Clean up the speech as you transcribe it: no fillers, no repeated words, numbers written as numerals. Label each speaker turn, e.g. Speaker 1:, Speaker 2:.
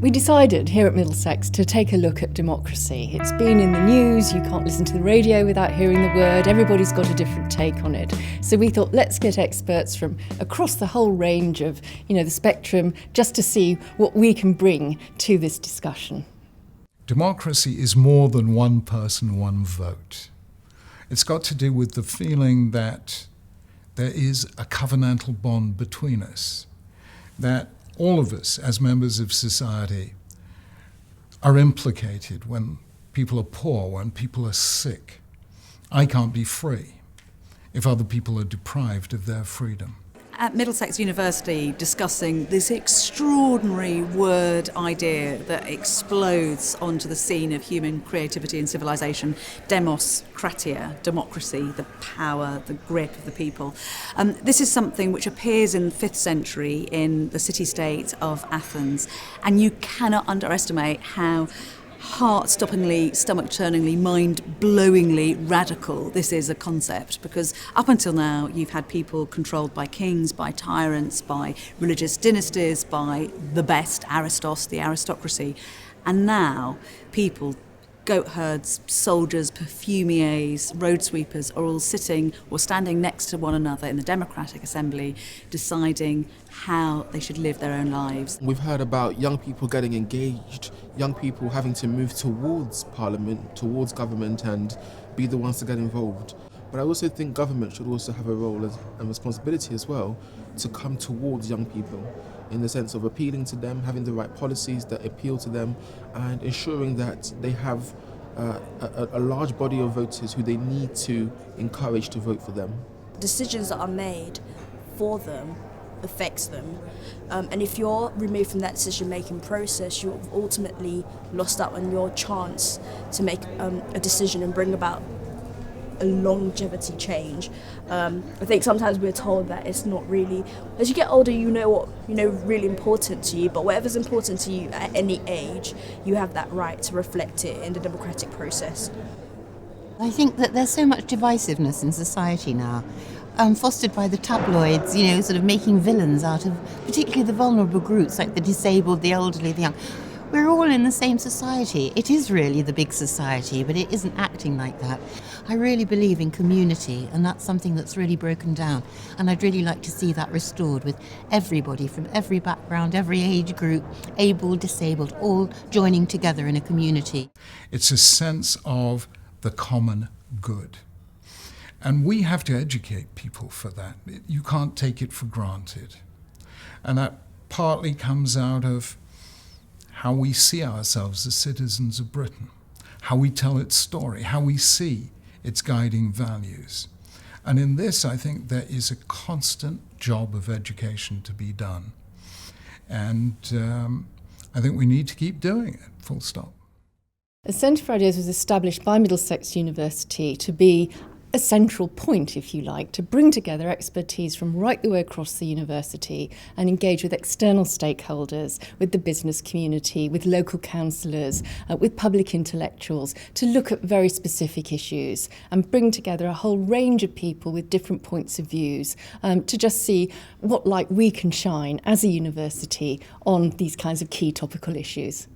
Speaker 1: We decided here at Middlesex to take a look at democracy. It's been in the news, you can't listen to the radio without hearing the word, everybody's got a different take on it. So we thought, let's get experts from across the whole range of, the spectrum, just to see what we can bring to this discussion.
Speaker 2: Democracy is more than one person, one vote. It's got to do with the feeling that there is a covenantal bond between us, that all of us as members of society are implicated when people are poor, when people are sick. I can't be free if other people are deprived of their freedom.
Speaker 3: At Middlesex University, discussing this extraordinary word idea that explodes onto the scene of human creativity and civilization, demos kratia, democracy, the power, the grip of the people. This is something which appears in the 5th century in the city-state of Athens, and you cannot underestimate how heart-stoppingly, stomach-churningly, mind-blowingly radical this is a concept, because up until now you've had people controlled by kings, by tyrants, by religious dynasties, by the best, Aristos, the aristocracy, and now people, goat herds, soldiers, perfumiers, road sweepers are all sitting or standing next to one another in the Democratic Assembly deciding how they should live their own lives.
Speaker 4: We've heard about young people getting engaged, young people having to move towards Parliament, towards government and be the ones to get involved. But I also think government should also have a role and responsibility as well to come towards young people in the sense of appealing to them, having the right policies that appeal to them and ensuring that they have a large body of voters who they need to encourage to vote for them.
Speaker 5: Decisions that are made for them affects them, and if you're removed from that decision-making process, you've ultimately lost out on your chance to make a decision and bring about a longevity change. I think sometimes we're told that it's not really, as you get older you know what really important to you, but whatever's important to you at any age, you have that right to reflect it in the democratic process.
Speaker 6: I think that there's so much divisiveness in society now, fostered by the tabloids, sort of making villains out of particularly the vulnerable groups like the disabled, the elderly, the young. We're all in the same society. It is really the big society, but it isn't acting like that. I really believe in community, and that's something that's really broken down. And I'd really like to see that restored with everybody from every background, every age group, able, disabled, all joining together in a community.
Speaker 2: It's a sense of the common good. And we have to educate people for that. You can't take it for granted. And that partly comes out of how we see ourselves as citizens of Britain, how we tell its story, how we see its guiding values. And in this, I think there is a constant job of education to be done. And I think we need to keep doing it, full stop.
Speaker 1: The Centre for Ideas was established by Middlesex University to be a central point, if you like, to bring together expertise from right the way across the university and engage with external stakeholders, with the business community, with local councillors, with public intellectuals, to look at very specific issues and bring together a whole range of people with different points of views to just see what light we can shine as a university on these kinds of key topical issues.